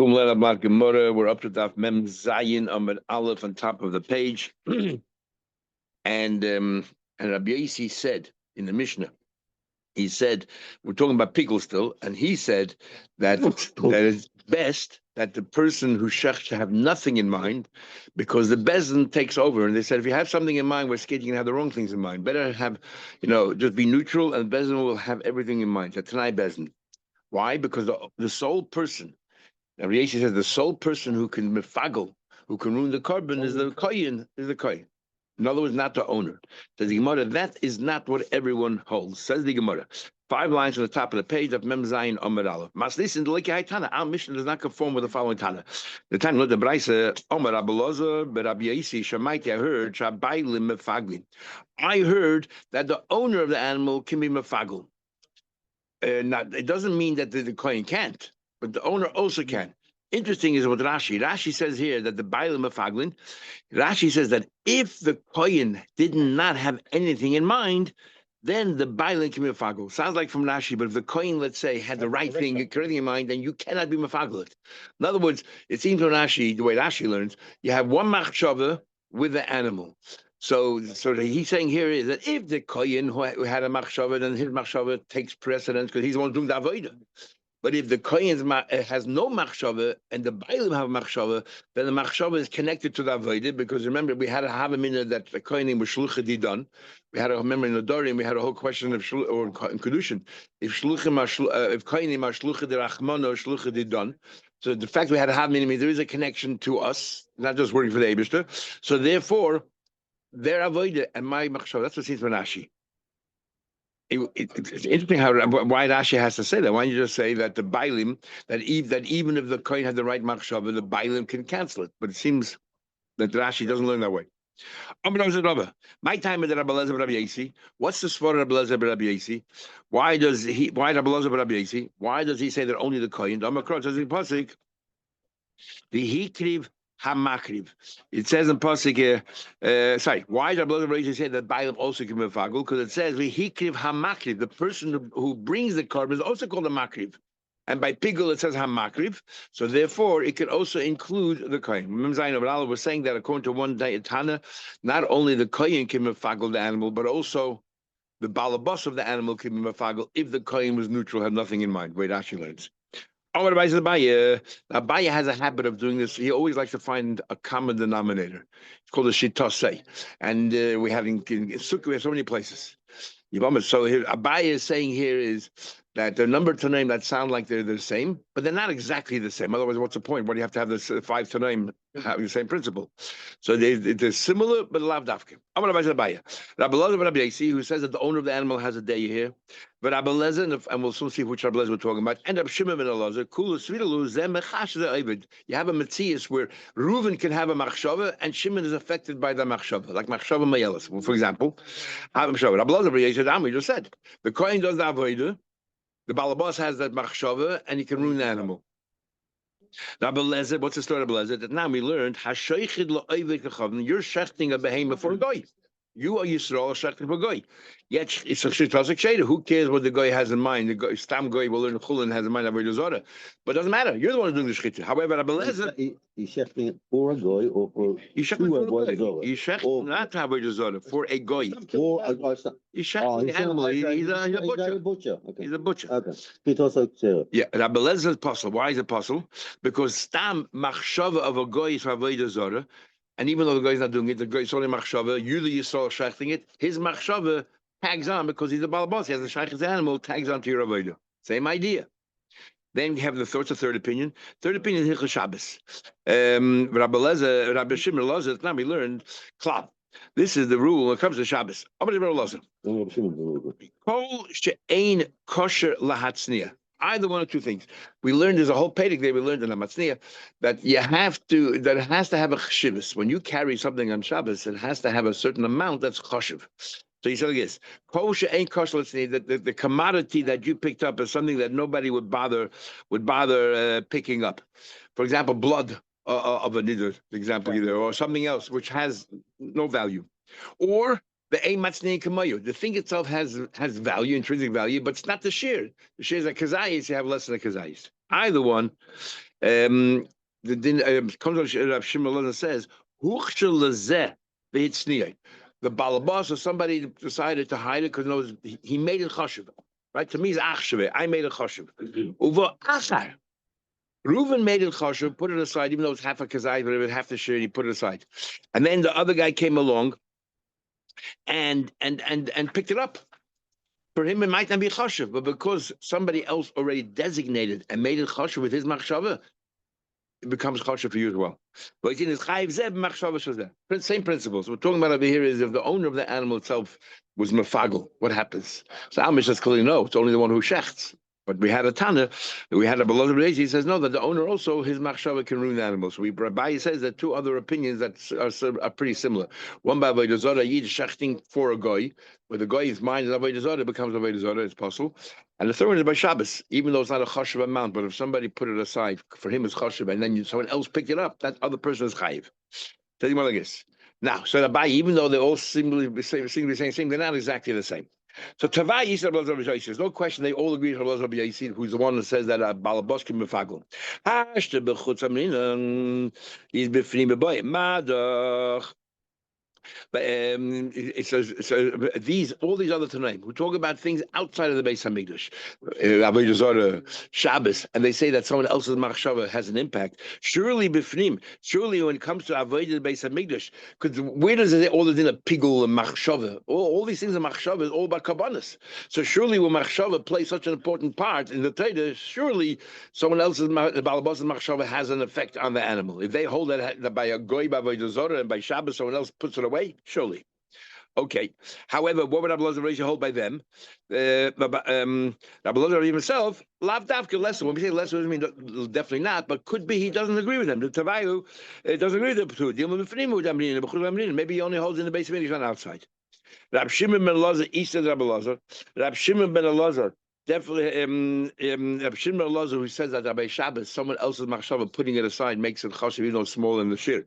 We're up to Daf Mem Zayin Amud Aleph on top of the page, and Rabbi Yossi said in the Mishnah, he said we're talking about pickle still, and he said that it's best that the person who shech should have nothing in mind, because the bezin takes over, and they said if you have something in mind, we're scared you can have the wrong things in mind. Better have, just be neutral, and bezin will have everything in mind. So tonight bezin, why? Because the sole person. Now, Rieshi says the sole person who can mefagel, who can ruin the carbon, is the kohen. In other words, not the owner. Says the Gemara, that is not what everyone holds. Says the Gemara. 5 lines on the top of the page of Mem Zayin Omer Aleph. Maslis in the Leki Tana. Our mission does not conform with the following Tana. The Tana, the Braisa, Omer Abelazar, but Rabbi Yossi, Shamaiti, I heard, Shabaylim Mefaglin. I heard that the owner of the animal can be mefagel. Now, it doesn't mean that the kohen can't, but the owner also can. Interesting is what Rashi says here, that the Bailim of Faglin, Rashi says that if the kohen did not have anything in mind, then the Bailim can be mafagel. Sounds like from Rashi, but if the kohen, let's say, had the right thing, correct in mind, then you cannot be mafagel. In other words, it seems from Rashi, the way Rashi learns, you have one machshava with the animal. So he's saying here is that if the kohen who had a machshava, then his machshava takes precedence because he's the one doing the avodah. But if the kohen has no machshava and the bailim have machshava, then the machshava is connected to the avodah, because remember we had to have a minute that the kohen was shluchah didon. We had to remember in the Dorim we had a whole question of or in kedushin if kohenim are shluchah derachmano or shluchah didon. So the fact we had to have meaning there is a connection to us, not just working for the Eibishter. So therefore, their avodah and my machshava. That's what seems Rashi. It's interesting why Rashi has to say that. Why don't you just say that the bailim, that even if the kohen had the right machshava, the bailim can cancel it? But it seems that Rashi doesn't learn that way. My time with Rabbi Elazar Rabbi Yossi. What's the svara Rabbi Elazar Rabbi Yossi? Why does Rabbi Elazar Rabbi Yossi? Why does he say that only the kohen? The hikriv hamakriv. It says in pasuk here. Why does Rabbi Elazar say that Bailam also can be mafagel? Because it says hikriv hamakriv. The person who brings the carbon is also called a makriv. And by pigul it says hamakriv, so therefore it could also include the kohen. Mem Zayin Amud Aleph was saying that according to one Tana, not only the kohen can mafagel the animal, but also the balabas of the animal can be mafagel if the kohen was neutral, had nothing in mind. Wait, Rashi learns. Abaye has a habit of doing this. He always likes to find a common denominator. It's called a shitosei, and we have in Sukkah we have so many places. So here, Abaye is saying here is that the number to name that sound like they're the same, but they're not exactly the same. Otherwise, what's the point? Why do you have to have this 5 to name having the same principle? So they're similar, but lav dafke. Rabbi Elazar Rabbi Yossi, who says that the owner of the animal has a day here, but Rabbi Elazar, and we'll soon see which Rabbi Elazar we're talking about, and Rabbi Shimon ben Elazar, you have a Matthias where Reuven can have a machshava, and Shimon is affected by the machshava, like machshava mayelis. Well, for example, Rabbi Elazar we just said the kohen does the avodah. The balabas has that machshava, and he can ruin the animal. Rabbi Elazar, what's the story of Rabbi Elazar? That now we learned, you're shechting a behemoth for a goy. You are Yisrael shechting for a goy. Yet it's a shittasik sheder. Who cares what the goy has in mind? The goy, stam goy will learn chulin has in mind avodah zara. But it doesn't matter. You're the one doing the shchita. However, Rabbi Elazar, he's shechting for a goy or for he's avodah zara. He's shechting not avodah zara, for a goy. He's shechting the animal. He's a butcher. Okay. He's a butcher. Okay. Yeah, Rabbi Elazar's apostle. Why is it apostle? Because stam machshava of a goy is avodah zara. And even though the guy is not doing it, the guy is only machshava. You, the Yisrael, shechting it. His machshava tags on because he's a balabas. He has a shaykh's animal, tags on to your avodah. Same idea. Then we have the third opinion. Third opinion is Hilchos Shabbos. Rabbi Shimon Elazar. Now we learned klal. This is the rule when it comes to Shabbos. Kol she'ein kosher lahatzniya. Either one or two things. We learned there's a whole pedic there. We learned in the Matzniya that it has to have a chshivus. When you carry something on Shabbos, it has to have a certain amount that's choshev. So he said this: kosher ain't kosher. The commodity that you picked up is something that nobody would bother picking up. For example, blood of a nidr, example either, or something else which has no value, or the matzniya kamayu. The thing itself has value, intrinsic value, but it's not the shear. The shear is a kazayis, you have less than a kazayis. Either one, The din comes on Rav Shimon Elazar says, "Huchshel lezeh v'hitzniyah." The balabas or somebody decided to hide it because he made it chashuv. Right? To me, it's achshave. I made it chashuv. Uva achar. Reuven made it chashuv, put it aside, even though it's half a kazai, but it was half the shir, he put it aside. And then the other guy came along and picked it up. For him, it might not be chashuv, but because somebody else already designated and made it chashuv with his machshava, it becomes chashuv for you as well. But it's in his chayiv zeb machshava shazeh. Same principles. What we're talking about over here is if the owner of the animal itself was mefagel, what happens? So Amish says clearly no, it's only the one who shechts. But we had a Tana, we had a Beloz Reisi, he says no, that the owner also, his machshava can ruin the animal. So Rabbi says that two other opinions that are pretty similar. One by Avodah Zarah, Yid shechting for a goy, where the goy's mind is Avodah Zarah, it becomes Avodah Zarah, it's possible. And the third one is by Shabbos, even though it's not a chashuv amount, but if somebody put it aside, for him it's chashuv, and then someone else picked it up, that other person is chayiv. Tell you more like this. Now, so Rabbi, even though they're all similarly saying, they're not exactly the same. So Tavai Yisrael Rabbi Yossi, there's no question they all agree with Rabbi Yossi, who's the one that says that Balabos can be mefagel. Hashte bechutz amrinan, he's befnim b'boy madach. But it says all these other Tanaim who talk about things outside of the Beis Hamikdash, Avodah Zarah, Shabbos, and they say that someone else's machshava has an impact. Surely b'fnim, surely when it comes to Avodah the Beis Hamikdash, because where does it all in a pigul and machshava? All these things in machshava is all about kabbanis. So surely when machshava plays such an important part in the Torah, surely someone else's balabas machshava has an effect on the animal. If they hold that by a goy by Avodah Zarah and by Shabbos, someone else puts it away. Surely. Okay. However, what would Rabbi Elazar hold by them? Rabbi Elazar himself, lav davka lesser. When we say lesser, doesn't mean definitely not, but could be he doesn't agree with them. The Tavayu doesn't agree with them. Maybe he only holds in the base of English, not outside. Rab Shimon ben Elazar, east of Rabbi Elazar. Rab Shimon ben Elazar, definitely, Rab Shimon ben Elazar, who says that by Shabbos, someone else's machshava putting it aside makes it chashuv, even though it's small in the shir.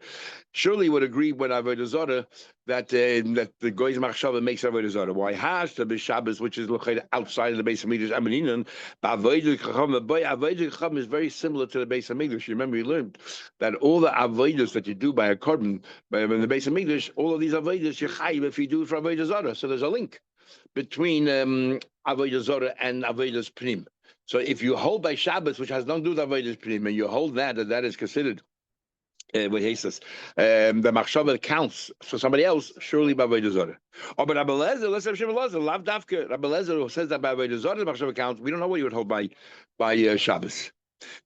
Surely would agree with Avodah Zarah that the goy's machshava makes Avodah Zarah. Why has to be Shabbos, which is located outside of the Beis Hamikdash? Amininan, Avodah Chacham is very similar to the Beis Hamikdash. You remember we learned that all the avodas that you do by a korban in the Beis Hamikdash, all of these avodas you chayiv if you do it for Avodah Zarah. So there's a link between Avodah Zarah and Avodas Pnim. So if you hold by Shabbos, which has nothing to do with Avodas Pnim, and you hold that is considered what he says, the machshava counts for somebody else, surely by Avodah Zarah. Oh, but Rabbi Elazar, let's have Shimon Elazar, lav dafka. Rabbi Elazar who says that by Avodah Zarah the machshava counts. We don't know what you would hold by Shabbos.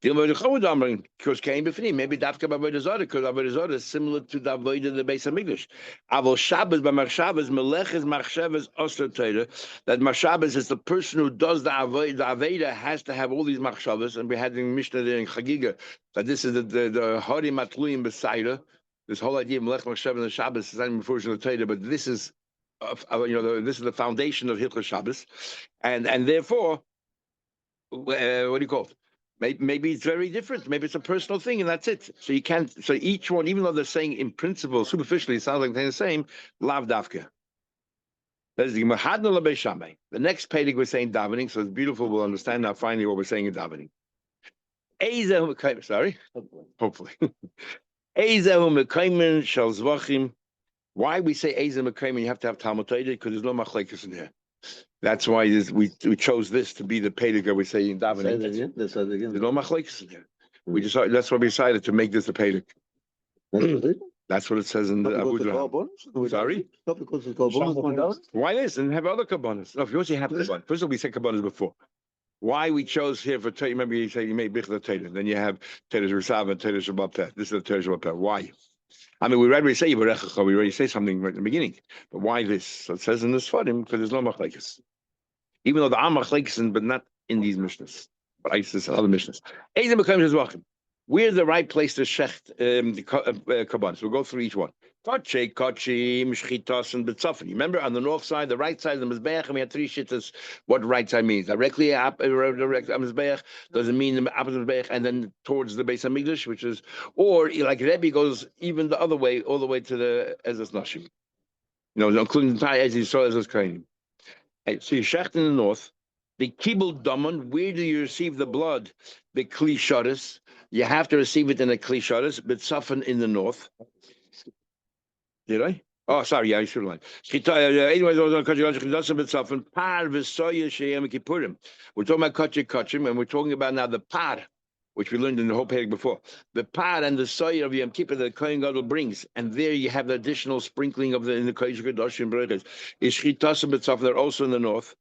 Because came before maybe dafka by Avodah Zarah, because Avodah Zarah is similar to the Avodah the Beis Hamikdash. Avol Shabbos by Shabbos meleches machshavas osler Torah. That Shabbos is the person who does the Avodah. The Avodah has to have all these machshavas, and we had in Mishnah there in Chagiga that this is the Hari Matluim Besaida. This whole idea of melech machshavas and Shabbos is not even before the Torah, but this is this is the foundation of Hilchos Shabbos, and therefore, what do you call it? Maybe it's very different. Maybe it's a personal thing, and that's it. So you can't. So each one, even though they're saying in principle, superficially, it sounds like they're the same. Lav dafka. That's the Mahadna Labei Shammai. The next page we're saying davening, so it's beautiful. We'll understand now finally what we're saying in davening. Sorry, hopefully. Why we say Eza Mekayman, you have to have Talmud Torah, because there's no machlekes in here. That's why we chose this to be the pedigree we say in davening. There's no machlekes in here. That's why we decided to make this a pedigree. That's what it says in the Abu Dhabi. Sorry? Not because it's called Why this? And have other kabbanas. No, if you also have kabbanas. First of all, we said kabbanas before. Why we chose here for Torah? Remember, you say you made Bichla Torah. Then you have Torah Risav and Torah Shabbat Peh. This is the Torah Shabbat Peh. Why? I mean, we already say Yivarechacha. We already say something right in the beginning. But why this? So it says in the Sfarim because there's no machlekes. Even though there are machlekes, but not in these mishnahs. But I said other mishnahs. Eizem becomes Zevachim. Where's the right place to shecht the kabbanas? We'll go through each one. Kochi, Mishchitas, and Betzafin. Remember, on the north side, the right side of the Mizbeach, and we had three shittas. What right side means? Directly up Mizbeach doesn't mean the opposite Mizbeach, and then towards the Beis Hamikdash, which is, or like Rebbe goes even the other way, all the way to the Ezras Nashim. Including the entire Ezras, you saw Ezras Kainim. So you shecht in the north, The kibul daman, where do you receive the blood? The klisharis. You have to receive it in a klisharis, but soften in the north. Did I? Oh, sorry, yeah, I should have lied. Anyways, we're talking about kachim, and we're talking about now the par, which we learned in the whole page before. The par and the soya of Yom Kippur that the Kohen Gadol brings, and there you have the additional sprinkling of in the Kodesh Kodashim Berachos. Is chitasim b'tzafon, they're also in the north.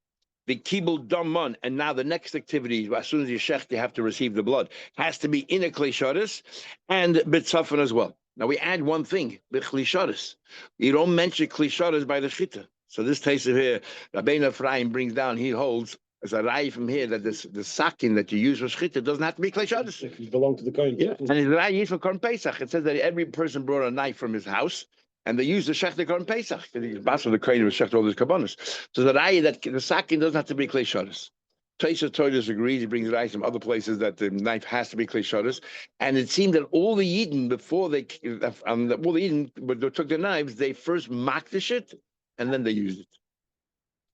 The kibul daman, and now the next activity, as soon as you shech, you have to receive the blood, has to be in a klisharis and b'tzafon as well. Now we add one thing, the klisharis. You don't mention klisharis by the shita. So this taste of here, Rabbeinu Ephraim brings down, he holds as a rai from here that the sakin that you use for shchita doesn't have to be klisharis. It belong to the Kohen. Yeah, and it's rai used for Korban Pesach. It says that every person brought a knife from his house, and they used the shechter Korban Pesach. The boss of the Kohen was shechter all his kabbanas. So the rai that the sakin doesn't have to be klisharis. Tosha Torah agrees. He brings rai from other places that the knife has to be klisharis, and it seemed that all the Yidden before they all the Yidden when they took the knives, they first mocked the shit and then they used it.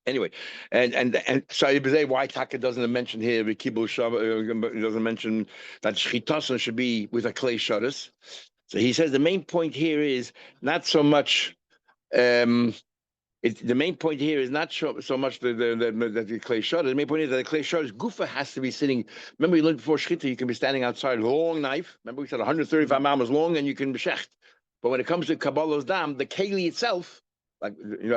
Anyway, and sorry, why Taka doesn't mention here the kibul doesn't mention that shchitason should be with a clay sharis. So he says the main point here is not so much. The main point here is not so much the clay shot. The main point is that the clay shot gufa has to be sitting. Remember, we learned before shchita, you can be standing outside, long knife. Remember, we said 135 mamas long, and you can be shecht. But when it comes to kabbalah's dam, the keli itself,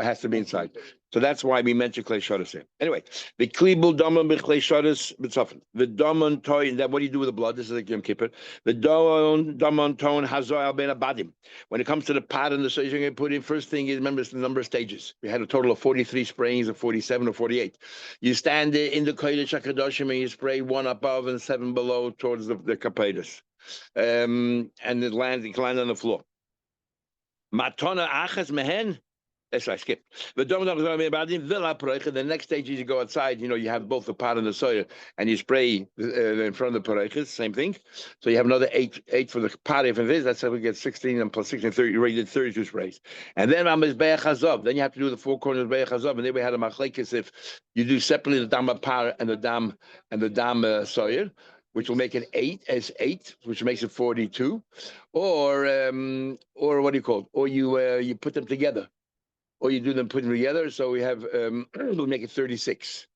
has to be inside. So that's why we mentioned clay shadas here. Anyway, the klibul daman b'chlei shadas b'tzafon. The daman toy. That what do you do with the blood? This is like Yom Kippur. The daman tone hazoy ben abadim. When it comes to the pot and the so you're going to put in, first thing is remember the number of stages. We had a total of 43 sprayings, or 47 or 48. You stand in the kodesh hakadoshim and you spray one above and 7 below towards the kapedas, and it lands on the floor. Matona achas mehen. That's I skipped. The next stage is you go outside. You have both the pot and the soya, and you spray in front of the pareiches. Same thing. So you have another eight for the pot. If it is, that's how we get 16 and plus 16, 30. You already did 32 sprays. And then on mizbeach hazav. Then you have to do the 4 corners of mizbeach hazav. And then we had a machlekes if you do separately the dam pot and the dam soya, which will make it 8, which makes it 42, or what do you call it? Or you put them together. Or you do them put them together, so we have we'll make it 36,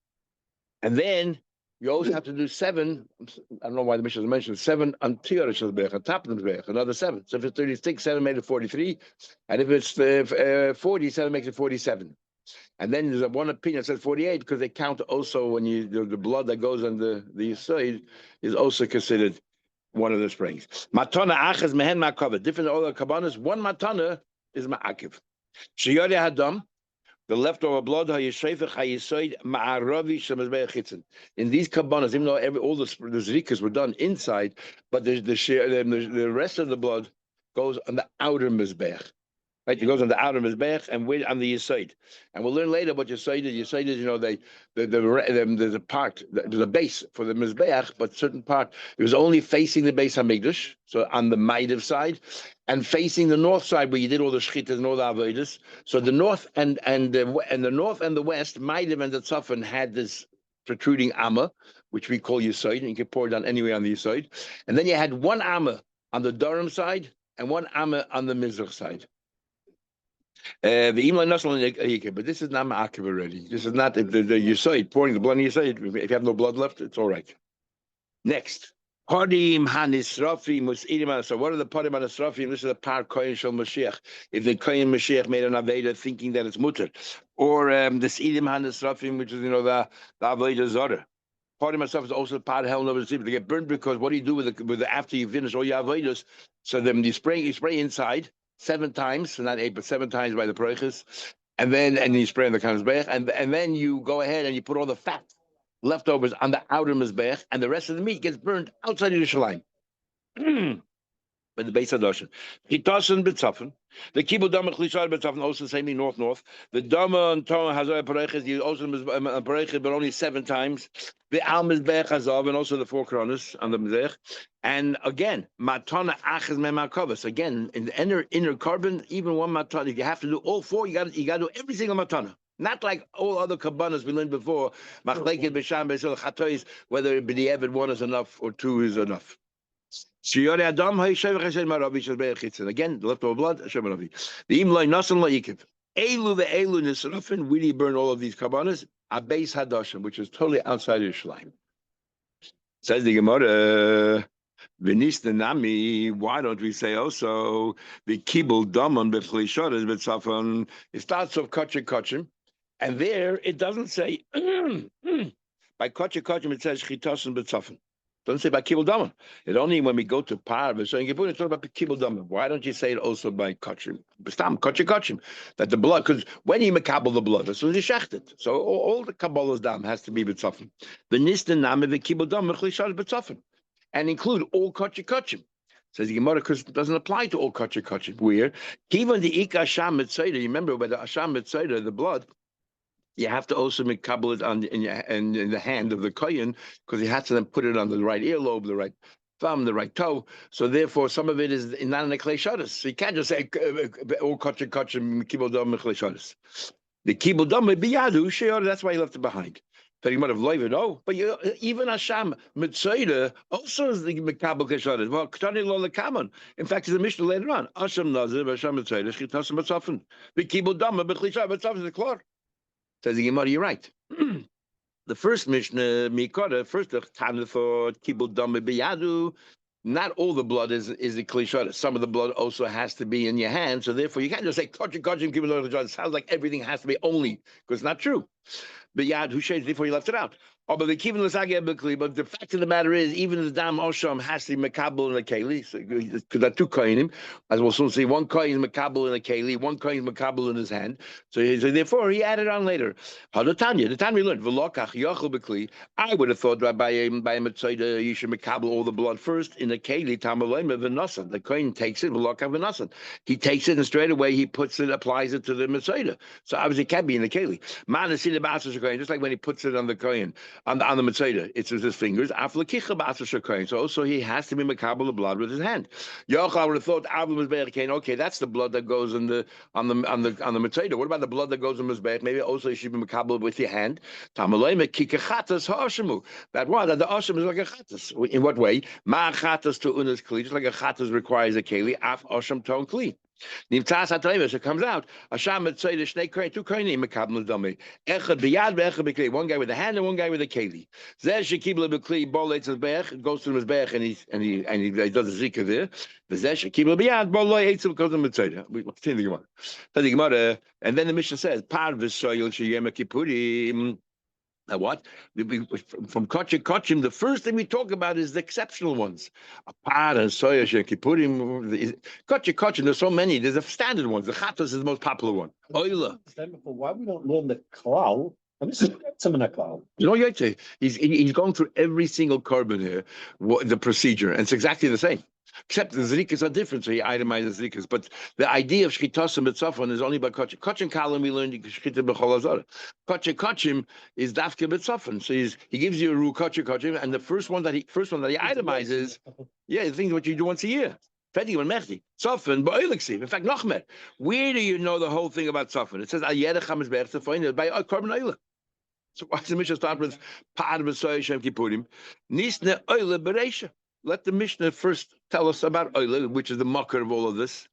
and then you also have to do 7. I don't know why the Mishnah mentioned 7 on top of the Mizbeach, another 7. So if it's 36, 7 made it 43, and if it's 40, 7 makes it 47. And then there's one opinion that says 48 because they count also when the blood that goes on the side is also considered one of the springs. Matana achas mehen ma'akav. Different than all the kabbanas, one matana is ma'akiv. Shiyari hadam, the leftover blood, in these kabbanas, even though all the zrikas were done inside, but the rest of the blood goes on the outer mizbeach. Right, it goes on the outer mizbeach and on the yisoid, and we'll learn later what yisoid is. Yisoid is, there's a part, there's a base for the mizbeach, but certain part it was only facing the base hamikdash, so on the maidiv side, and facing the north side where you did all the shchitas and all the avodas. So the north and the north and the west, maidiv and the tzafon had this protruding amma, which we call yisoid, and you can pour it down anywhere on the yisoid, and then you had one amma on the Durham side and one amma on the mizrach side. But this is not ma'akiv already. This is not the yisoid, pouring the blood in yisoid. If you have no blood left, it's all right. Next. Parim hanisrafim musirim. So what are the parim hanisrafim? This is the par kohen shel Mashiach. If the kohen Mashiach made an aveda thinking that it's mutter, or the sirim hanisrafim, which is the aveda zara. Parim hanisrafim is also par hell over the sirim. They get burned because what do you do with the after you finish all your avedas? So then you spray inside 7 times, so not 8, but 7 times by the pareiches, and you spray on the mizbeach, and then you go ahead and you put all the fat leftovers on the outer mizbeach, and the rest of the meat gets burned outside of Yerushalayim. But the base adoshin, chitason b'tzafon, the kibul dama chlishar b'tzafon, also the same thing north. The dama and ton hazoi pareiches, you also pareiches, but only 7 times. The al mizbeach hazav, and also the 4 kronos on the mizbeach. And again, matana achas me'makavas. Again, in the inner carbon, even one matana. If you have to do all 4, you got to do every single matana. Not like all other kabbanas we learned before. Machleket b'sham b'shel chatois, whether it be the Evid one is enough or two is enough. Shiyore Adam Hayshevach Hashem Maravi Shazbeach Chitzin. Again, the leftover blood, Hashem Maravi. The Imlay Nasan La Yikiv. Elu the Elu Nisrafin, we did burn all of these kabbanas, a base Hadashim, which is totally outside of Yerushalayim. Says the Gemara, V'nisna Nami, why don't we say also, the Kibul Daman B'chli Shodas B'tzafon, it starts off Kachim, and there it doesn't say, by Kachim it says Chitasun B'tzafon. Doesn't say about Kibul Daman. It only when we go to Par, so you put it about Kibul Daman. Why don't you say it also by Kachim? Kachim, that the blood, because when you makabel the blood, as soon as you shecht it. So all the Kabbalah's dam has to be B'tzafon. The Nistan Name the Kibul Daman Chlishash B'tzafon, and include all Kachim. Says the Gemara, because it doesn't apply to all Kachim. Where even the Ik Asham Mitzayda, you remember by the Asham Mitzayda, the blood, you have to also makabel it in the hand of the kohen, because he has to then put it on the right earlobe, the right thumb, the right toe. So therefore, some of it is not in the klei shadas. So you can't just say all kachim kibul dam klei shadas. The kibul dam biyadu sheor. That's why he left it behind. But he might have leaved it. Oh, but even Hasham Mitzayda also is the makabel klei shadas. Well, ktani lo lekaman. In fact, it's a Mishnah later on. Hasham nazir Hasham Mitzayda shchitas matzafen. The kibul dam b'klei shadas matzafen is the klor. Says the Gemara, you're right. The first Mishnah, Mikora, first the Tana for Kibul Dam Biyadu, not all the blood is a klishah. Some of the blood also has to be in your hand. So therefore, you can't just say, Kibul Dam. It sounds like everything has to be only, because it's not true. But Yad, who shades before you left it out? Oh, but the fact of the matter is, even the Dam Osham has to be Makabel in the Keli, because there are two Kohanim, as we'll soon see. One Kohen is Makabel in the Keli, one Kohen is Makabel in his hand. So therefore, he added on later. The Tanya we learned, I would have thought that by a Mitzayda, you should Makabel all the blood first in the Keli, Tamalayim, V'nasan. The Kohen takes it, V'nasan. He takes it and straight away he applies it to the Mitzayda. So obviously it can't be in the Keli. Just like when he puts it on the Kohen. On the Mitzayda, it's with his fingers. So also he has to be makabel the blood with his hand. Yochel would have thought okay, that's the blood that goes on the Mitzayda. What about the blood that goes on Mizbeach? Maybe also you should be makabel with your hand. That what? That the Asham is like a chatas. In what way? Ma chatas to unas kli, just like a chatas requires a keli, af Asham ton kli. So it comes out. Hasham Mitzayda Shnei Kohen, two Kohanim makabel dami. Echad biyad ve'echad b'kli. One guy with the hand and one guy with the keli. Zeh shekibel b'kli bol eitz mizbeach, goes to the mizbeach and he does the zikah there. Zeh shekibel biyad bol eitz goes to Mitzayda. We continue the Gemara. So the Gemara, and then the Mishnah says, Par v'soyel sheyem kippurim. What? From Kachim, the first thing we talk about is the exceptional ones. Apar and Soya Shekipurim. Kachim, there's so many. There's the standard ones. The Chatos is the most popular one. Oila. Why we don't learn the klal? I'm just some of the klal. You know, Yaite, he's going through every single carbon here, the procedure, and it's exactly the same. Except the zrikas are different, so he itemizes zrikas. But the idea of shchitas and betzafon is only by kachim. Kachim kalim we learned shchita b'chol azara. Kachim is dafke betzafon. So he gives you a rule kachim, and the first one that he itemizes, the thing what you do once a year. Fetty when mechti tzafon ba'oiliksiv. In fact, Nachmed, where do you know the whole thing about tzafon? It says al yedacham is be'ertzafoin by carbon oila. So why does the Mishnah start with par v'soy shem kippurim? Nisne oila bereisha. Let the Mishnah first tell us about oila, which is the mocker of all of this.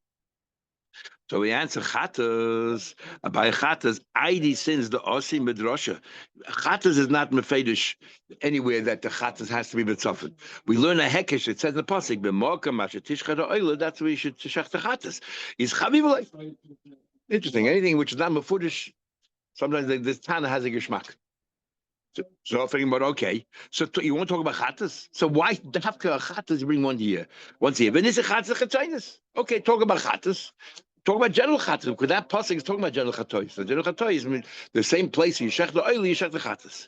So we answer chatas. By chatas, Aidi sins the osi midrasha. Chatas is not mefedish anywhere that the chatas has to be mitzafed. We learn a hekesh. It says in the pasuk, b'moka mashetishcha oila. That's where you should tishach the chatas. Is chaviv. Interesting. Anything which is not mefudish, sometimes this tana has a geschmack. So I'm thinking about, okay, so you want to talk about chatas? So why dafka chatas bring once a year? But this is chatas chataynis. Okay, talk about chatas. Talk about general chatas, because that pasuk is talking about general chatois. So general chatois is the same place you shech the oil, you shech the chatas.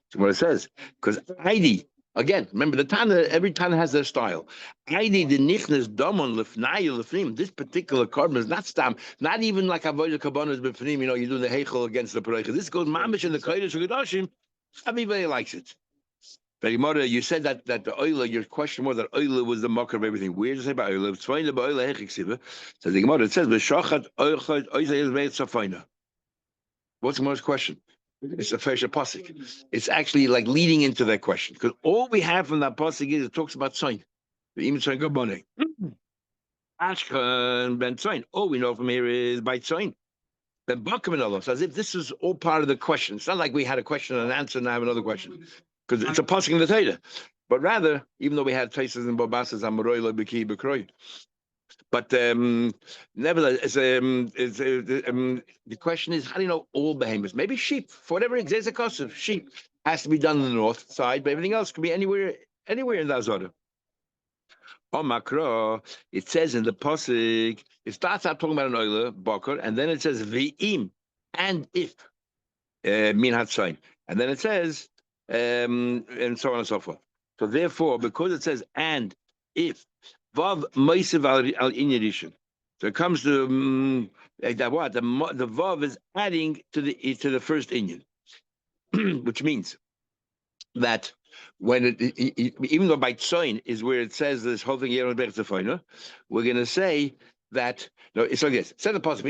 So what it says, because Heidi, again, remember the Tana, every Tana has their style. Heidi the nichnas domon lefnai lefnim. This particular carbon is not stam, not even like avodah kabbanas befnim. You know, you do the heichel against the pareicha. This goes mamish in the kodesh u'kedashim. Everybody likes it. But you said that the oila, your question was that oila was the mocker of everything. Where does it say about oila? It's fine about oila hechiksiva. So the Gemara, it says, "V'shachat oichad oisa is made safaina." What's the most question? It's a Fesha Pasik. It's actually like leading into that question because all we have from that Pasik is it talks about Tzayin. The Im Tzayin Gabone. Ashkan Ben Tzayin. All we know from here is by Tzayin. Ben Bakim and Allah. So as if this is all part of the question. It's not like we had a question and an answer and I have another question because it's a Pasik in the Torah. But rather, even though we had places in Bobasas, Amoroi, Lebeki, Bekroi. But nevertheless, the question is, how do you know all behemoths? Maybe sheep, for whatever exact cost of sheep, has to be done on the north side, but everything else can be anywhere in the Azora. On Makro, it says in the Pasuk, it starts out talking about an oiler, Bakar, and then it says V'im, and if, min hatzayin. And then it says, and so on and so forth. So therefore, because it says and if, Vav Meisev al Inyerishin. So it comes to that what the Vav is adding to the first Inyan, which means that when even though by Tzoin is where it says this whole thing, we're going to say that no, it's like this. Say the pasuk,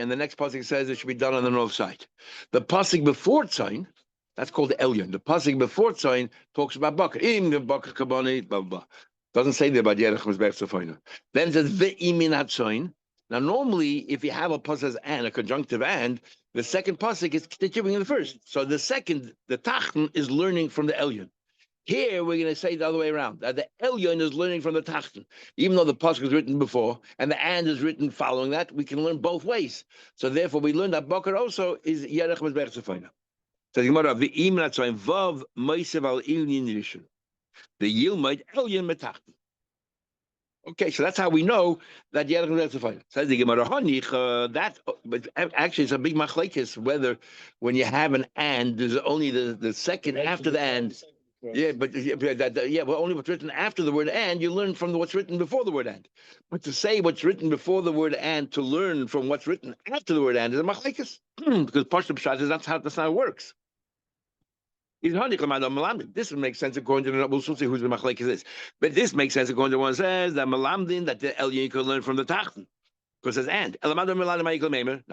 and the next pasuk says it should be done on the north side. The pasuk before Tzoin, that's called the Elyon. The pasuk before Tzoin talks about Bakar. Blah blah. Doesn't say there about Yerech Mizbech Tzofoina. Then it says ve'imin hatzoin. Now normally, if you have a pasuk and a conjunctive and, the second pasuk is continuing in the first. So the second, the Tachten, is learning from the Elyon. Here we're going to say the other way around. That the Elyon is learning from the Tachten. Even though the pasuk is written before and the and is written following that, we can learn both ways. So therefore, we learn that Bakar also is Yerech Mizbech Tzofoina. So the Gemara, ve'imin hatzoin vav meisev al Elyon rishon. The Yilmaid Elyon Metachten. Okay, so that's how we know that Yerech Mizbech Tzofoina. Says the Gemara, that, but actually it's a big machlekes whether when you have an and, there's only the second after the and. Yeah, but well, only what's written after the word and, you learn from what's written before the word and. But to say what's written before the word and, to learn from what's written after the word and, is a machlekes. Because Pashto Pshat is that's how it works. This would make sense according to we'll see who's the machlekes is. But this makes sense according to one says that Malamdin, that the Elyon could learn from the Tachten. Because it says and. Now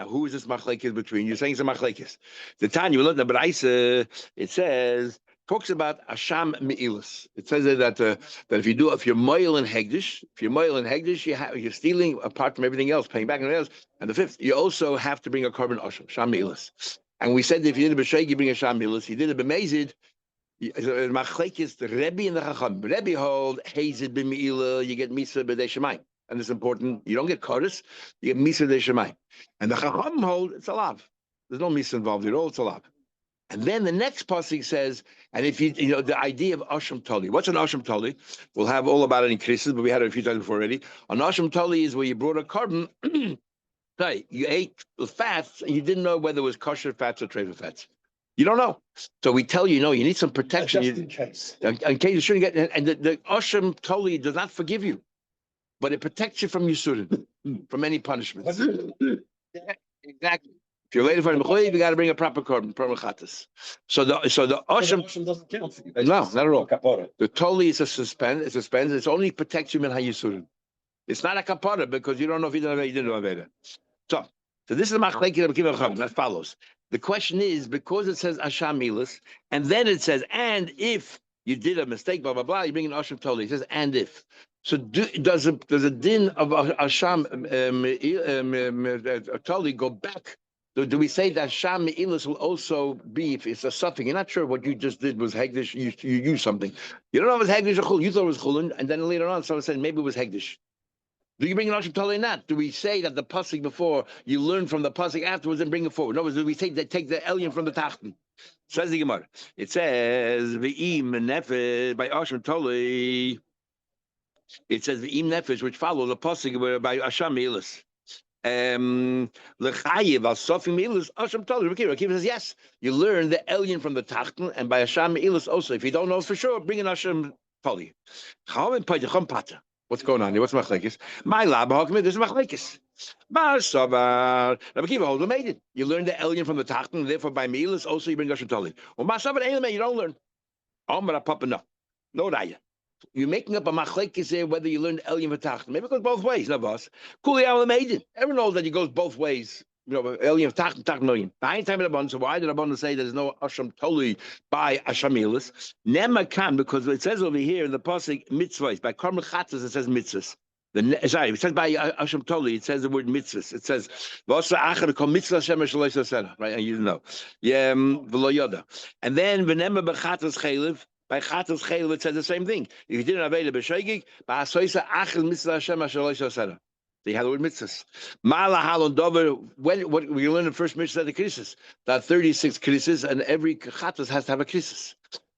who is this machlekes between? You're saying it's a machlekes. The Tanya, you look at the Braisa, it says, talks about Asham Me'ilas. It says that if you're moil and hegdish, you're stealing apart from everything else, paying back and everything else. And the fifth, you also have to bring a carbon Asham, Sham Me'ilas. And we said that if you did a b'sheik, you bring a Sham Me'ilas. You did a b'mezid, machlekes, the Rebbe and the Chacham. Rebbe hold hazed b'me'ila, you get misa b'dei shemayim. And it's important. You don't get chorus, you get misa b'dei shemayim. And the Chacham hold, it's a lav. There's no misa involved at all, it's a lav. And then the next pasuk says, and if you know the idea of Asham Tali. What's an Asham Tali? We'll have all about it in Krisis, but we had it a few times before already. An Asham Tali is where you brought a carbon. Right, you ate fats and you didn't know whether it was kosher fats or treif fats. You don't know. So we tell you, no, you need some protection. Just in case. In case you shouldn't get, and the Asham Toli does not forgive you, but it protects you from Yisurin, from any punishment. Yeah, exactly. If you're later for Mechoyev, you got to bring a proper carbon, proper chatas. So the Asham doesn't count for you. No, not at all. Kapara. The Toli is a suspend. It suspends. It's only protects you in Hayisurin. It's not a kapara because you don't know if you didn't know Aveda. So this is the machlekes of Kiva Chacham. That follows. The question is, because it says Asham Milas, and then it says, and if you did a mistake, blah blah blah, you bring an Asham Toli. It says, and if. So does a din of Asham Toli go back? Do we say that Asham Milas will also be if it's a suffix? You're not sure what you just did was Hegdish. You used something. You don't know if it's Hegdish or Chul. You thought it was Chulun, and then later on someone said maybe it was Hegdish. Do you bring an Asham Tali or not? Do we say that the pasuk before you learn from the pasuk afterwards and bring it forward? No, do we say that take the Elyon from the Tachten? Says the Gemara. It says V'im Nefesh by Asham Tali. It says V'im Nefesh, which follows the pasuk by Asham Milas. L'chayiv al Sofim Milas Asham Tali. Rakiva says yes. You learn the Elyon from the Tachten and by Asham Milas also. If you don't know for sure, bring an Asham Tali. What's going on here? What's machlekes? My lab, there's machlekes. Bar Savar. Rabbi Kiva holds made it. You learn the Elyon from the Tachten, and therefore by Milas also you bring Asham Tali. Well, Bar Savar you don't learn. Amar Papa no raya. You're making up a machlekes here whether you learn the Elyon from Tachten. Maybe it goes both ways. No boss. Kuli made it. Everyone knows that it goes both ways Elyon Tach million. Behind time of the so why did Rabban say there's no Asham Toli by Ashamilis? Nema can, because it says over here in the pasuk mitzvahs by Karmel Chatzos it says mitzvahs. Sorry, it says by Asham Toli, it says the word mitzvahs. It says Vasa Achar called mitzvah shemesh loisasena. Right, and you know, yeah, v'lo yoda. And then v'nema b'chatzos chaylev. By Chatzos chaylev it says the same thing. If you didn't avail b'shoigig, ba'asoisa achar mitzvah shemesh loisasena. They had the word mitzvahs. Mala halon dover. When what we learn in the first mitzvah the krisis. There are 36 krisis, and every chatas has to have a krisis.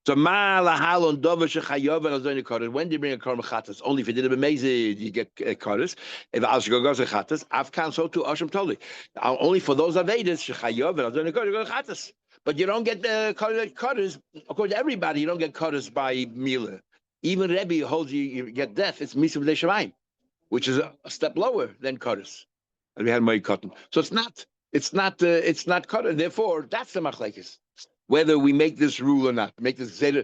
So mala halon dover shechayav and azoni kodesh. When do you bring a korban chatas? Only if you did a b'mezid, you get kodesh. If al shegogos chatas, afkan so too asham toli. Only for those avedas shechayav and azoni kodesh go chatas. But you don't get the kodesh. According to everybody, you don't get kodesh by mila. Even Rebbe holds you get death. It's mitzvah d'shamayim, which is a step lower than Kodesh. And we had my cotton. So it's not Kodesh. Therefore, that's the machlekes. Whether we make this rule or not, make this do we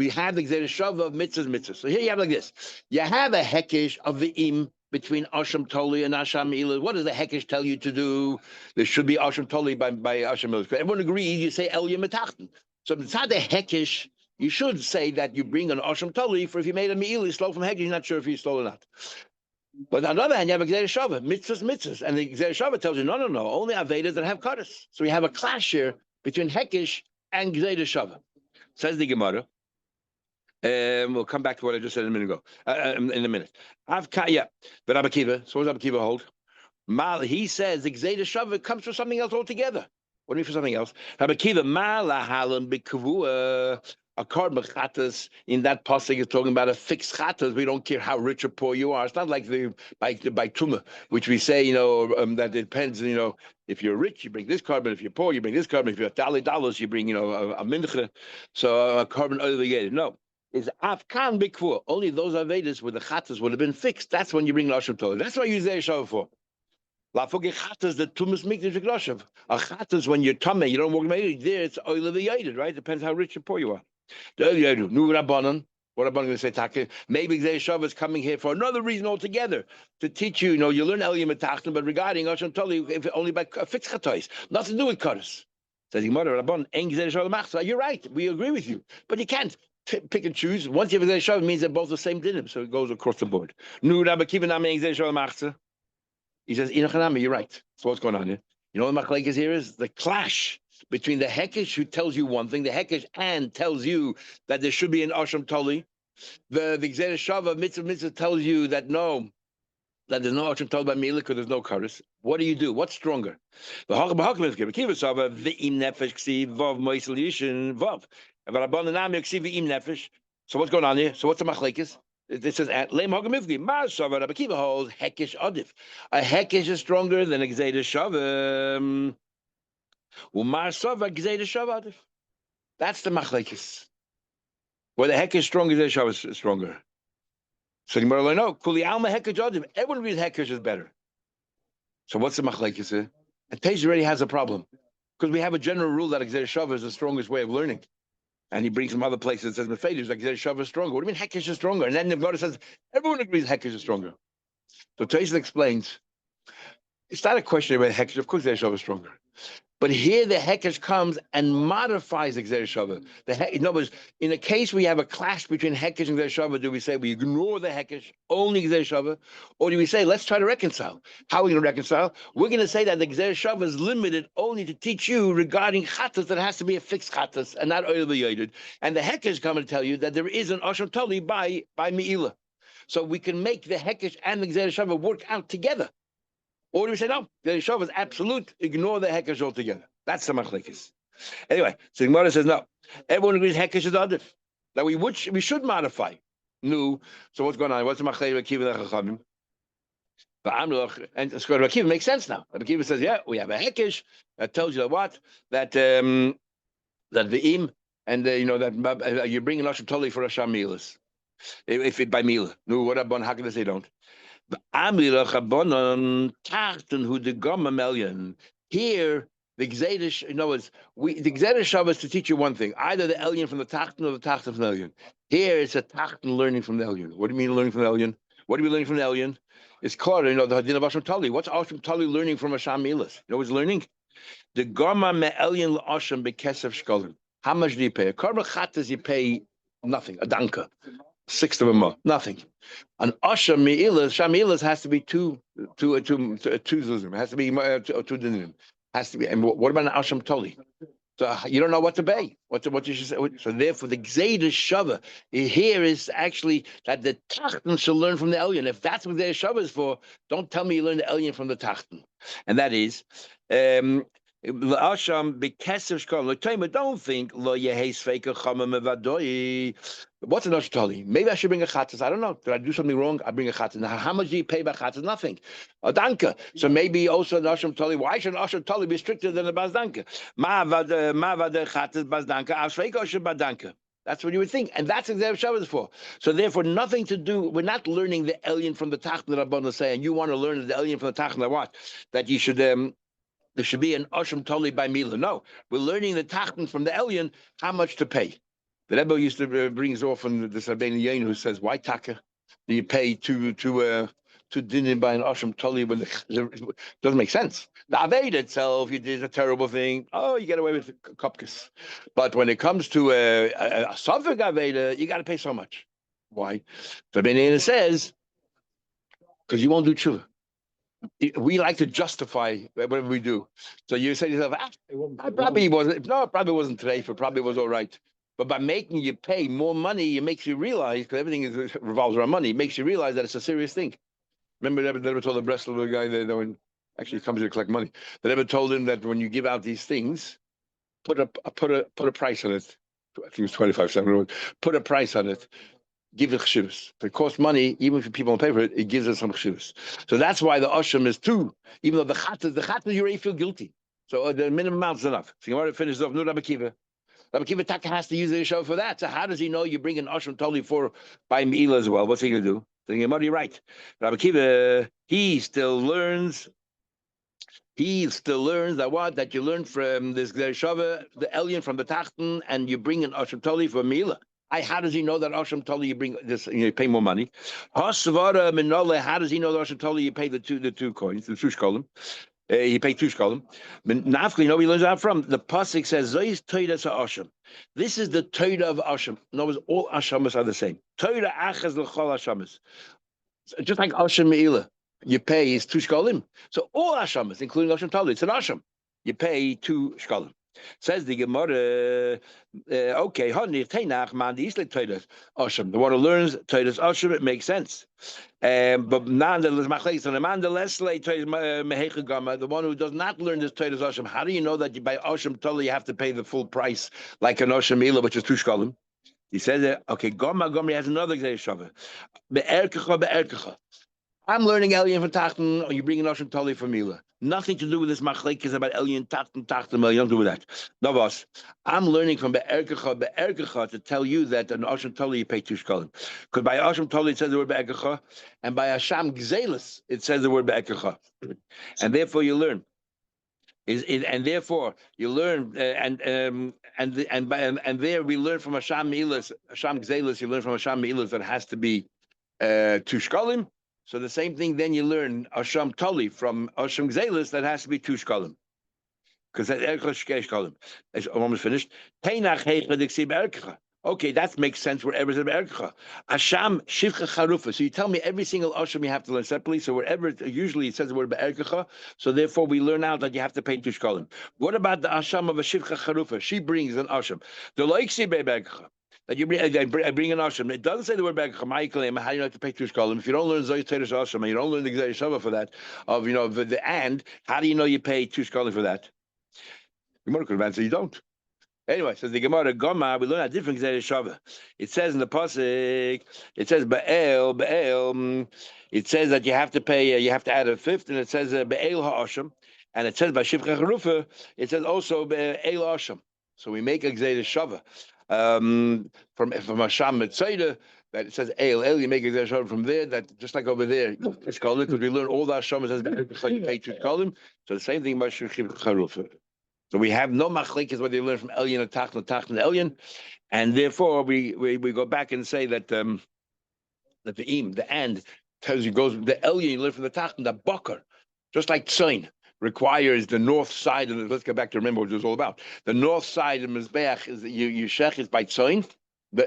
have the Gzeder of mitzvahs? So here you have like this. You have a hekesh of the im between Asham Toli and Asham Ilah. What does the hekesh tell you to do? There should be Asham Toli by Asham Ilah. Everyone agrees, you say El Yemetachten. So it's not the hekesh. You should say that you bring an Asham Toli for if you made a Me'ili slow from Hekesh, you're not sure if he's slow or not. But on the other hand, you have a Gzeder Shava, mitzvahs. And the Gzeder Shava tells you, no, only Avedas that have Kodesh. So we have a clash here between Hekesh and Gzeder Shava. Says the Gemara. We'll come back to what I just said a minute ago. In a minute. But Rabbi Kiva, so what does Rabbi Kiva hold? He says the Gzeder Shava comes from something else altogether. What do you mean for something else? Rabbi Kiva, Mala Halam B'Kavua. A korban chatas in that pasuk is talking about a fixed chatas. We don't care how rich or poor you are. It's not like by tuma, which we say, that it depends. If you're rich, you bring this korban. If you're poor, you bring this korban. If you're $1,000, you bring a mincha. So a korban obligated. No, it's afkan bikvur. Only those avedas where the chatas would have been fixed. That's when you bring lashon torah. That's what you use the shava for. Lafoge chatas the tumas mikdash v'glashav. A chatas when you're tummy, you don't walk there. It's oil of the yated, right? Depends how rich or poor you are. What Rabbanon going to say? Maybe Gzeder Shava is coming here for another reason altogether to teach you. You learn Eliyam Metachton, but regarding Asham Toli, if only by fixed chatois, nothing to do with Kodesh. Says the Gemara, Rabbanon, Ein Gzeder Shava Machsa. You're right. We agree with you, but you can't pick and choose. Once you have Gzeder Shava, it means they're both the same dinim, so it goes across the board. Nu Rabbi Kiva Nami Ein Gzeder Shava Machsa. He says, Inachanami, you're right. So what's going on here? You know what the machlekes here is? The clash between the hekesh who tells you one thing, the hekesh and tells you that there should be an asham toli. The Gzeder Shava mitzvah tells you that that there's no asham toli by Mila because there's no karis. What do you do? What's stronger? The hacham kiva sava v'im nefesh ksiv vav moisel yishin vav. V'rabban nami ksiv v'im nefesh. So what's going on here? So what's the machlekes? It says at leim hagam mivgi. Mar sava Rabbi Kiva holds hekesh adif. A hekesh is stronger than a Gzeder Shava. That's the machlekes. Where the heck is stronger, the shav is stronger. So you might know, kuli alma hekesh adim. Everyone reads hekesh is better. So what's the machlekes here? And Tej already has a problem because we have a general rule that Gzeder Shava is the strongest way of learning, and he brings from other places that says Mefedish like Gzeder Shava is stronger. What do you mean hekesh is stronger? And then the Gemara says everyone agrees hekesh is stronger. So Tej explains it's not a question about hekesh. Of course, Gzeder Shava is stronger. But here the hekesh comes and modifies the Gzeder Shava. In other words, in a case where you have a clash between hekesh and Gzeder Shava, do we say we ignore the hekesh, only Gzeder Shava? Or do we say, let's try to reconcile? How are we going to reconcile? We're going to say that the Gzeder Shava is limited only to teach you regarding chatas that has to be a fixed chatas and not oil v'yoyed. And the hekesh coming to tell you that there is an asham toli by Me'ilah. So we can make the hekesh and the Gzeder Shava work out together. Or do we say, no, the Shava is absolute, ignore the hekesh altogether. That's the machlekes. Anyway, so the Gemara says, no, everyone agrees hekesh is adif. That we should modify. No, so what's going on? What's the machlekes Akiva Chachamim? And Akiva makes sense now. Akiva says, yeah, we have a hekesh that tells you what? That the im, and that you're bringing Asham Toli for Asham Milas. If it by Mila. No, what about how can they say don't? Here, the Gzeder, in other words, the Gzeder Shava is to teach you one thing, either the Elyon from the Tachten or the Tachten from the Elyon. Here, it's a Tachten learning from the Elyon. What do you mean learning from the Elyon? What are we learning from the Elyon? It's clear, the Hadin of Asham Tali. What's Asham Tali learning from Asham Milas? You know what's learning? The Garma Me'elyon L'Asham B'Kesef Shkolim. How much do you pay? A Karma Chatas, you pay nothing, a danka, sixth of a month, nothing. An Asham Mi'ilas has to be two zuzim. It has to be two dinim. Has to be. And what about an Asham Tali? So you don't know what to pay. What you should say. So therefore, the Gzeida Shava here is actually that the Tachten should learn from the Elyon. If that's what their Shava is for, don't tell me you learn the Elyon from the Tachten. And that is, L'asham b'kesev shkol. Don't think lo yehes feika chama mevadoi. What's an ashtali? Maybe I should bring a chatas. I don't know. Did I do something wrong? I bring a chatas. Now, how much do you pay by chatas? Nothing. A danka. So maybe also an asham tali. Why should an asham tali be stricter than a bazdanka? Ma vad chatas bazdanka. Ashveika asham bazdanka. That's what you would think, and that's exactly what Shabbat is for. So therefore, nothing to do. We're not learning the Elyon from the Tachton that Rabbanan say, and you want to learn the Elyon from the Tachton that what? That you should there should be an Asham Toli by Mila. No, we're learning the Tachton from the Elyon how much to pay. The Rebbe used to brings often the Sabbein Yain who says, "Why taka? Do you pay to dinim by an Asham Toli when it doesn't make sense?" The Aved itself, you did a terrible thing. Oh, you get away with kopkas. But when it comes to a Safek Aveda, you got to pay so much. Why? Sabbein Yain says, because you won't do tshuva. We like to justify whatever we do. So you say to yourself, I probably wasn't. No, it probably wasn't today. It probably was all right. But by making you pay more money, it makes you realize, because everything revolves around money, it makes you realize that it's a serious thing. Remember, they never told the Breslau guy that when actually comes to collect money, they never told him that when you give out these things, put a price on it. I think it was 25 cents. Put a price on it. Give it chshivas. If it costs money, even if people don't pay for it, it gives us some chshivas. So that's why the asham is two. Even though the chatas, you already feel guilty. So the minimum amount is enough. So you want to finish off. No, Rabbi Kiva. Rabbi Kiva Taka has to use the show for that. So how does he know you bring an asham totally for by Meila as well? What's he going to do? So you're right. Rabbi Kiva, he still learns that what? That you learn from this Shava, the Elyon from the Tachten, and you bring an asham totally for Meila. How does he know that Asham Tali you bring this? You pay more money. How does he know that Asham Tali you pay the two coins, the two shkolim? You pay two shkolim. Nafli, he learns that from the pasuk says Zois Toidas Asham. This is the Toida of Asham. In other words, all Ashamas are the same. Toida Achaz l'chol Ashamas. Just like Asham Meila, you pay is two shkolim. So all Ashamas, including Asham Tali, it's an Asham. You pay two shkolim. Says the Gemara, okay, the one who learns Toidas Asham, it makes sense. But the one who does not learn this Toidas Asham, how do you know that by Asham Toli you have to pay the full price like an Asham Mila, which is two shkolim? He says, okay, Gomer has another Gzeir Shava. I'm learning Elyon from Tachten, or you bring an Asham Tali from Mila. Nothing to do with this machlekes about Elyon Tachten. You don't do with that. No, boss. I'm learning from Be'erkecha to tell you that an Asham Tali you pay two shkolim. Because by Asham Tali it says the word Be'erkecha, and by Asham Gzelis it says the word Be'erkecha. And therefore you learn. And therefore you learn, and there we learn from Asham Milas, Asham Gzelis. You learn from Asham Milas that has to be two shkolim. So the same thing, then you learn Asham Tali from Asham Gzelis that has to be two shkolim. Because that Erkecha Shkei shkolim. I'm almost finished. Teinach Heicha Dixi Be'erkecha. Okay, that makes sense wherever it's Be'erkecha. Asham Shivcha Charufa. So you tell me every single Asham you have to learn separately. So wherever usually it says the word Be'erkecha. So therefore we learn out that you have to pay two shkolim. What about the Asham of a Shivcha Charufa? She brings an Asham. The Loiksi Be'erkecha. That you bring an Asham. It doesn't say the word Be'erkecha. How do you know to pay two shkolim? If you don't learn Zoy Teresh Asham and you don't learn the Gzeir Shava for that, how do you know you pay two shkolim for that? Gemara could have answered you don't. Anyway, says the Gemara Goma, we learn a different Gzeir Shava. It says in the pasuk, it says Be'el. It says that you have to pay, you have to add a fifth, and it says Be'el ha'asham, and it says by Shivcha Charufa, it says also Be'el ha'asham. So we make a Gzeir Shava from Asham Mitzayda, that it says El, you make a Gzeir Shava from there, that just like over there, it's called it, because we learn all the Asham, it says you pay to call him. So the same thing by Shivcha Charufa. So we have no machlekes whether you learn from Elyon or Tachten Elyon, and therefore we go back and say that the and tells you goes the Elyon you learn from the Tachton, the Bakar, just like Tzayin requires the north side of the. Let's get back to remember what it was all about. The north side of Mizbeach is you shech is by Tzayin.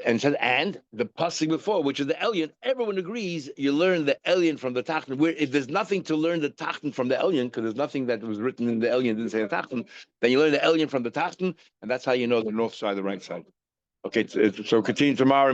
And said, and the pasuk before, which is the Elyon, everyone agrees you learn the Elyon from the Tachton. Where if there's nothing to learn the Tachton from the Elyon, because there's nothing that was written in the Elyon didn't say the Tachton, then you learn the Elyon from the Tachton, and that's how you know the north side, the right side. Okay, so continue tomorrow.